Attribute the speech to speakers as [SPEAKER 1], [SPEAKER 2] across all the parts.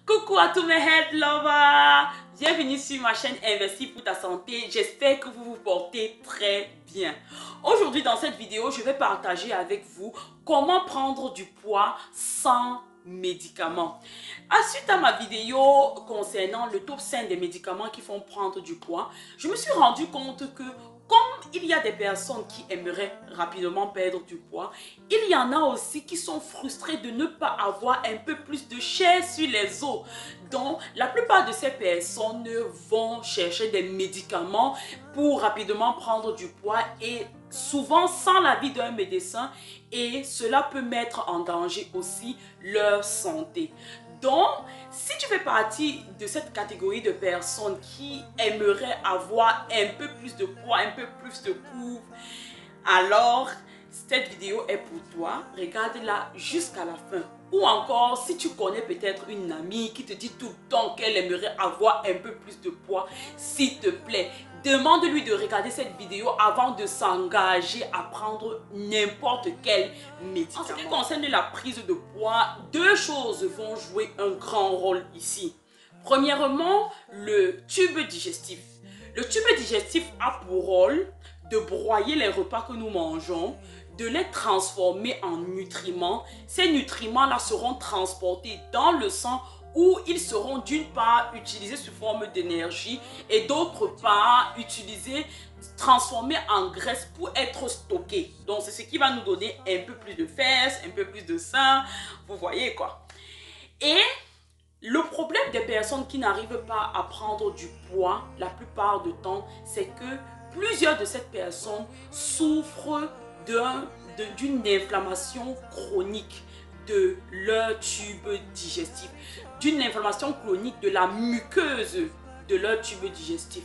[SPEAKER 1] Coucou à tous mes health lovers! Bienvenue sur ma chaîne Investir pour ta santé. J'espère que vous vous portez très bien. Aujourd'hui dans cette vidéo, je vais partager avec vous comment prendre du poids sans médicaments. Suite à ma vidéo concernant le top 5 des médicaments qui font prendre du poids, je me suis rendu compte que comme il y a des personnes qui aimeraient rapidement perdre du poids, il y en a aussi qui sont frustrés de ne pas avoir un peu plus de chair sur les os. Donc, la plupart de ces personnes vont chercher des médicaments pour rapidement prendre du poids et souvent sans l'avis d'un médecin, et cela peut mettre en danger aussi leur santé. Donc, si tu fais partie de cette catégorie de personnes qui aimeraient avoir un peu plus de poids, un peu plus de courbe, alors cette vidéo est pour toi. Regarde-la jusqu'à la fin. Ou encore, si tu connais peut-être une amie qui te dit tout le temps qu'elle aimerait avoir un peu plus de poids, s'il te plaît, demande-lui de regarder cette vidéo avant de s'engager à prendre n'importe quel médicament. En ce qui concerne la prise de poids, deux choses vont jouer un grand rôle ici. Premièrement, le tube digestif. Le tube digestif a pour rôle de broyer les repas que nous mangeons, de les transformer en nutriments. Ces nutriments-là seront transportés dans le sang où ils seront d'une part utilisés sous forme d'énergie et d'autre part utilisés, transformés en graisse pour être stockés. Donc c'est ce qui va nous donner un peu plus de fesses, un peu plus de sein, vous voyez quoi. Et le problème des personnes qui n'arrivent pas à prendre du poids la plupart du temps, c'est que plusieurs de ces personnes souffrent d'une inflammation chronique de leur tube digestif, d'une inflammation chronique de la muqueuse de leur tube digestif.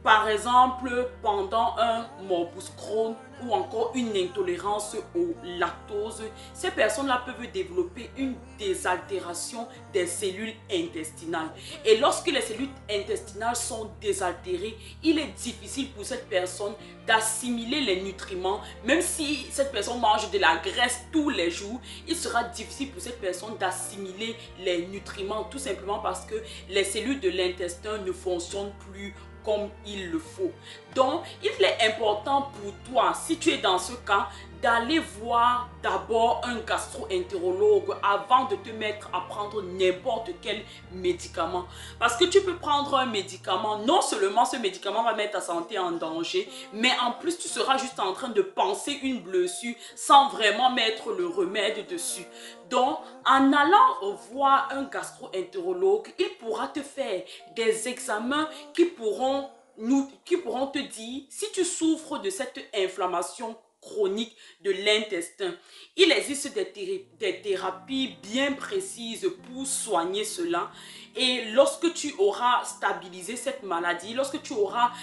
[SPEAKER 1] Par exemple, pendant un morbus Crohn ou encore une intolérance au lactose, ces personnes-là peuvent développer une désaltération des cellules intestinales. Et lorsque les cellules intestinales sont désaltérées, il est difficile pour cette personne d'assimiler les nutriments. Même si cette personne mange de la graisse tous les jours, il sera difficile pour cette personne d'assimiler les nutriments, tout simplement parce que les cellules de l'intestin ne fonctionnent plus comme il le faut. Donc, il est important pour toi, si tu es dans ce cas, d'aller voir d'abord un gastro-entérologue avant de te mettre à prendre n'importe quel médicament. Parce que tu peux prendre un médicament, non seulement ce médicament va mettre ta santé en danger, mais en plus tu seras juste en train de panser une blessure sans vraiment mettre le remède dessus. Donc, en allant voir un gastro-entérologue, il pourra te faire des examens qui pourront te dire si tu souffres de cette inflammation chronique de l'intestin. Il existe des thérapies bien précises pour soigner cela. Et lorsque tu auras stabilisé cette maladie, lorsque tu pourras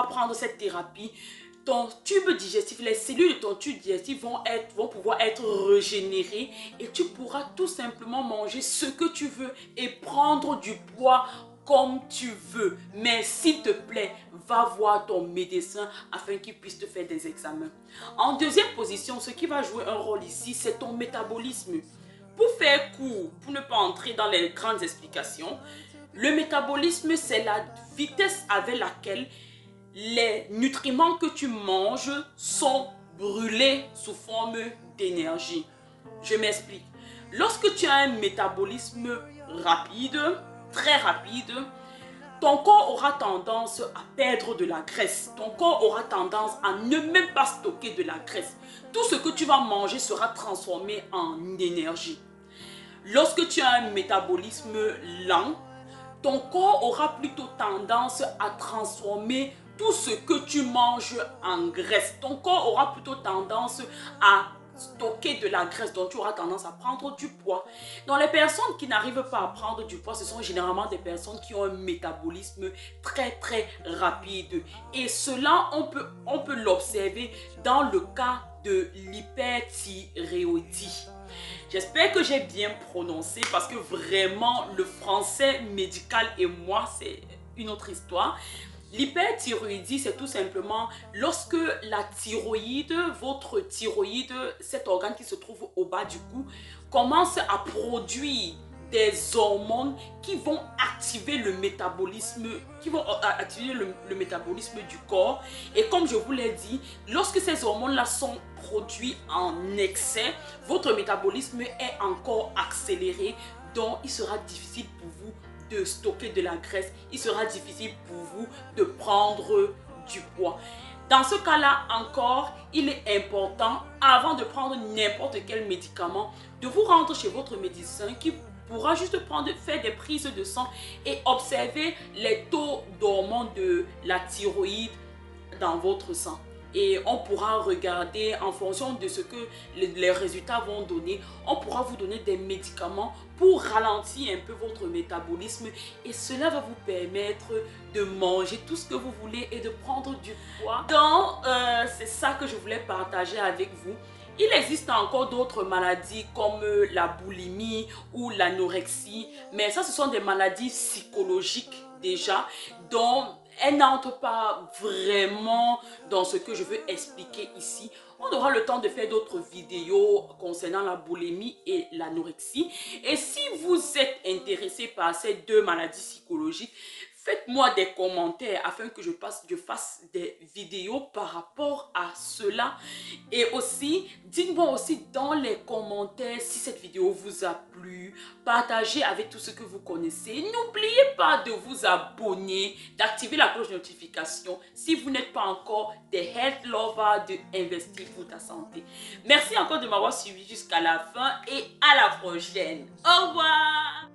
[SPEAKER 1] prendre cette thérapie, ton tube digestif, les cellules de ton tube digestif vont pouvoir être régénérées et tu pourras tout simplement manger ce que tu veux et prendre du poids comme tu veux. Mais s'il te plaît, va voir ton médecin afin qu'il puisse te faire des examens. En deuxième position, ce qui va jouer un rôle ici, c'est ton métabolisme. Pour faire court, pour ne pas entrer dans les grandes explications, le métabolisme, c'est la vitesse avec laquelle les nutriments que tu manges sont brûlés sous forme d'énergie. Je m'explique. Lorsque tu as un métabolisme rapide, très rapide, ton corps aura tendance à perdre de la graisse. Ton corps aura tendance à ne même pas stocker de la graisse. Tout ce que tu vas manger sera transformé en énergie. Lorsque tu as un métabolisme lent, ton corps aura plutôt tendance à transformer tout ce que tu manges en graisse. Ton corps aura plutôt tendance à stocker de la graisse, donc tu auras tendance à prendre du poids. Donc les personnes qui n'arrivent pas à prendre du poids, ce sont généralement des personnes qui ont un métabolisme très rapide. Et cela, on peut l'observer dans le cas de l'hyperthyréoïdie. J'espère que j'ai bien prononcé parce que vraiment le français médical et moi, c'est une autre histoire. L'hyperthyroïdie, c'est tout simplement lorsque la thyroïde, votre thyroïde, cet organe qui se trouve au bas du cou, commence à produire des hormones qui vont activer le métabolisme, le métabolisme du corps. Et comme je vous l'ai dit, lorsque ces hormones-là sont produites en excès, votre métabolisme est encore accéléré. Donc, il sera difficile pour vous de stocker de la graisse. Il sera difficile pour vous de prendre du poids. Dans ce cas-là encore, il est important, avant de prendre n'importe quel médicament, de vous rendre chez votre médecin qui pourra juste faire des prises de sang et observer les taux d'hormones de la thyroïde dans votre sang. Et on pourra regarder en fonction de ce que les résultats vont donner, on pourra vous donner des médicaments pour ralentir un peu votre métabolisme et cela va vous permettre de manger tout ce que vous voulez et de prendre du poids. Donc, c'est ça que je voulais partager avec vous. Il existe encore d'autres maladies comme la boulimie ou l'anorexie, mais ça, ce sont des maladies psychologiques déjà, dont elles n'entrent pas vraiment dans ce que je veux expliquer ici. On aura le temps de faire d'autres vidéos concernant la boulimie et l'anorexie. Et si vous êtes intéressé par ces deux maladies psychologiques, faites-moi des commentaires afin que je fasse des vidéos par rapport à cela. Et aussi, dites-moi aussi dans les commentaires si cette vidéo vous a plu. Partagez avec tous ceux que vous connaissez. N'oubliez pas de vous abonner, d'activer la cloche de notification si vous n'êtes pas encore des health lovers de Investir pour ta santé. Merci encore de m'avoir suivi jusqu'à la fin et à la prochaine. Au revoir!